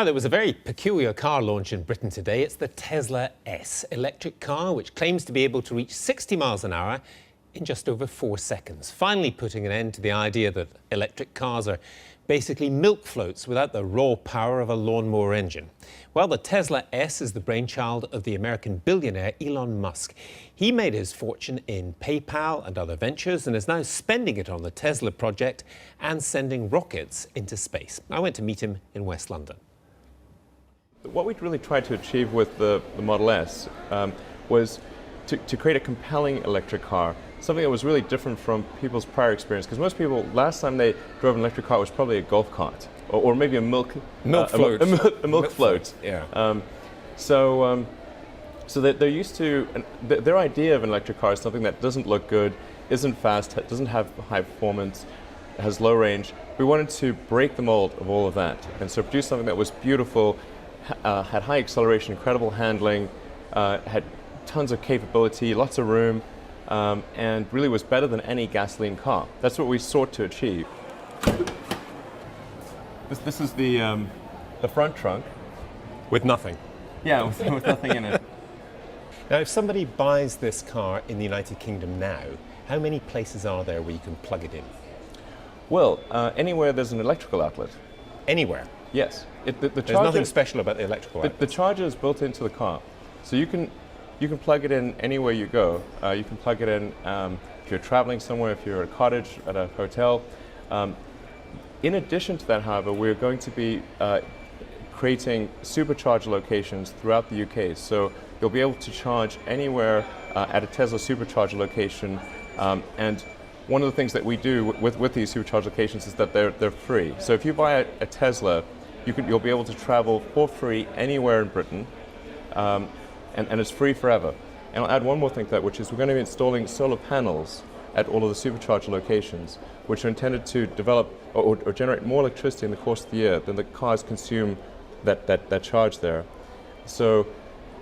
Now, there was a very peculiar car launch in Britain today. It's the Tesla S electric car, which claims to be able to reach 60 miles an hour in just over 4 seconds, finally putting an end to the idea that electric cars are basically milk floats without the raw power of a lawnmower engine. Well, the Tesla S is the brainchild of the American billionaire Elon Musk. He made his fortune in PayPal and other ventures and is now spending it on the Tesla project and sending rockets into space. I went to meet him in West London. What we really tried to achieve with the Model S was to create a compelling electric car, something that was really different from people's prior experience. Because most people, last time they drove an electric car was probably a golf cart, or maybe a milk float. A milk float. Yeah. So that they're used to, their idea of an electric car is something that doesn't look good, isn't fast, doesn't have high performance, has low range. We wanted to break the mold of all of that, and so produce something that was beautiful, had high acceleration, incredible handling, had tons of capability, lots of room, and really was better than any gasoline car. That's what we sought to achieve. This is the front trunk. With nothing. Yeah, with nothing in it. Now, if somebody buys this car in the United Kingdom now, how many places are there where you can plug it in? Well, anywhere there's an electrical outlet. Anywhere? Yes. There's nothing special about the electrical outlet. The charger is built into the car, so you can plug it in anywhere you go. You can plug it in if you're traveling somewhere, if you're at a cottage, at a hotel. In addition to that, however, we're going to be creating supercharger locations throughout the UK. So you'll be able to charge anywhere at a Tesla supercharger location. And one of the things that we do with these supercharger locations is that they're free. So if you buy a Tesla, you'll be able to travel for free anywhere in Britain. And it's free forever. And I'll add one more thing to that, which is we're going to be installing solar panels at all of the supercharger locations, which are intended to develop or generate more electricity in the course of the year than the cars consume that charge there. So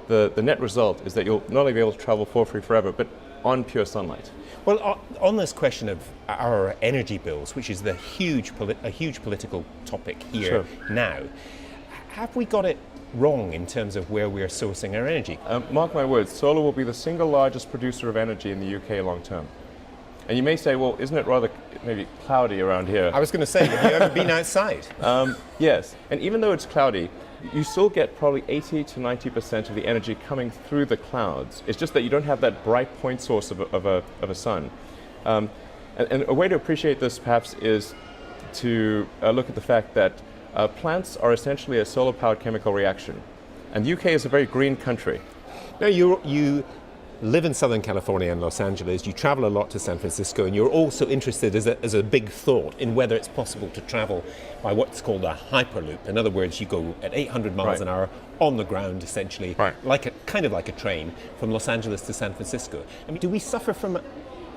the net result is that you'll not only be able to travel for free forever, but on pure sunlight. Well, on this question of our energy bills, which is a huge political topic here now, have we got it wrong in terms of where we're sourcing our energy? Mark my words, solar will be the single largest producer of energy in the UK long term. And you may say, well, isn't it rather maybe cloudy around here? I was going to say, have you ever been outside? Yes, and even though it's cloudy, you still get probably 80 to 90% of the energy coming through the clouds. It's just that you don't have that bright point source of a sun. And a way to appreciate this perhaps is to look at the fact that plants are essentially a solar-powered chemical reaction. And the UK is a very green country. Now, you live in Southern California and Los Angeles, you travel a lot to San Francisco, and you're also interested as a big thought in whether it's possible to travel by what's called a hyperloop. In other words, you go at 800 miles an hour on the ground, essentially, kind of like a train from Los Angeles to San Francisco. I mean, do we suffer from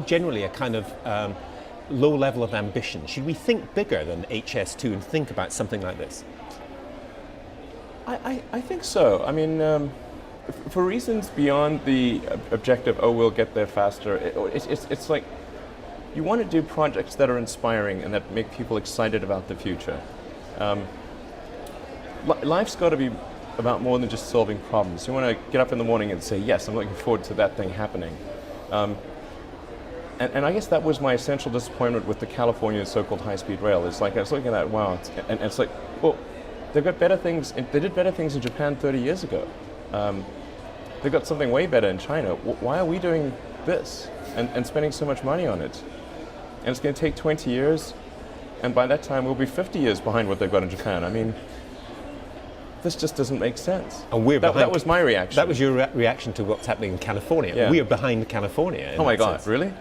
generally a kind of low level of ambition? Should we think bigger than HS2 and think about something like this? I think so. I mean, for reasons beyond the objective, oh, we'll get there faster, it's like you want to do projects that are inspiring and that make people excited about the future. Life's got to be about more than just solving problems. You want to get up in the morning and say, yes, I'm looking forward to that thing happening. And I guess that was my essential disappointment with the California so-called high-speed rail. It's like I was looking at that, wow, and it's like, well, they've got better things. They did better things in Japan 30 years ago. They've got something way better in China. Why are we doing this and spending so much money on it? And it's going to take 20 years, and by that time we'll be 50 years behind what they've got in Japan. I mean, this just doesn't make sense. And that was my reaction. That was your reaction to what's happening in California. Yeah. We are behind California. Oh my God, really?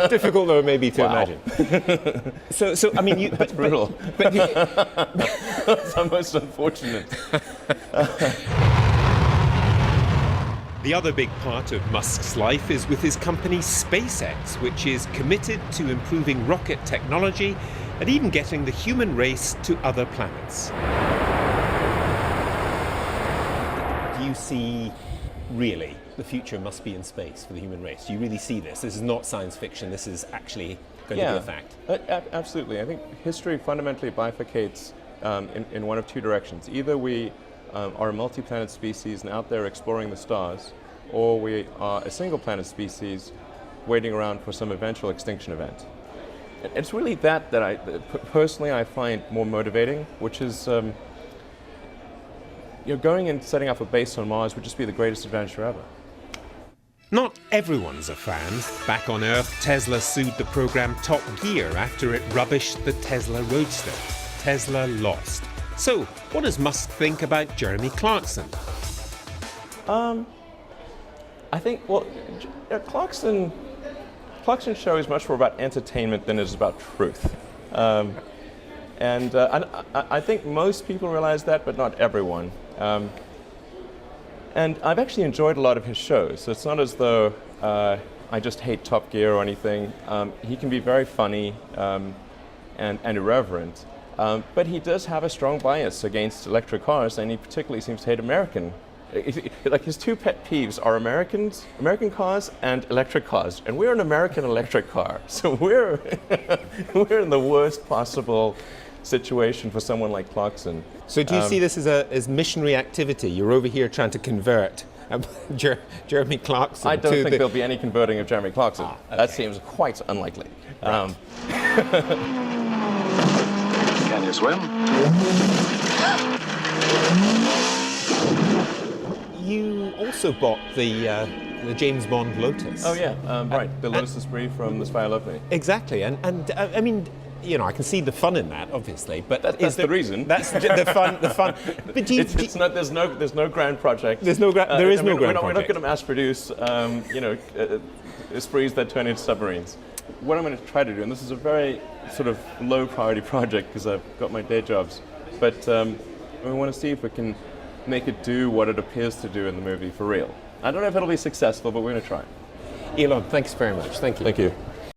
Difficult though, maybe to imagine. So I mean, that's brutal. That's most unfortunate. The other big part of Musk's life is with his company SpaceX, which is committed to improving rocket technology and even getting the human race to other planets. Do you see, really, the future must be in space for the human race? Do you really see this? This is not science fiction, this is actually going to be a fact. Absolutely. I think history fundamentally bifurcates in one of two directions. Either we are a multi-planet species and out there exploring the stars, or we are a single planet species waiting around for some eventual extinction event. It's really that I personally I find more motivating, which is going and setting up a base on Mars would just be the greatest adventure ever. Not everyone's a fan. Back on Earth, Tesla sued the program Top Gear after it rubbished the Tesla Roadster. Tesla lost. So, what does Musk think about Jeremy Clarkson? I think, well, Clarkson's show is much more about entertainment than it is about truth. I think most people realize that, but not everyone. And I've actually enjoyed a lot of his shows, so it's not as though I just hate Top Gear or anything. He can be very funny and irreverent, but he does have a strong bias against electric cars, and he particularly seems to hate American. Like his two pet peeves are American cars and electric cars, and we're an American electric car, so we're in the worst possible situation for someone like Clarkson. So do you see this as missionary activity? You're over here trying to convert Jeremy Clarkson. I don't think there'll be any converting of Jeremy Clarkson. Okay. That seems quite unlikely. Right. Can you swim? You also bought the James Bond Lotus. Oh yeah, right. The Lotus Esprit from the Spy Who Loved Me. Exactly, and I mean, I can see the fun in that, obviously, but that's the reason. That's the fun. But it's not. There's no grand project. There is no grand project. We're not going to mass produce, Esprits that turn into submarines. What I'm going to try to do, and this is a very sort of low priority project because I've got my day jobs, but we want to see if we can make it do what it appears to do in the movie for real. I don't know if it'll be successful, but we're going to try. Elon, thanks very much. Thank you. Thank you.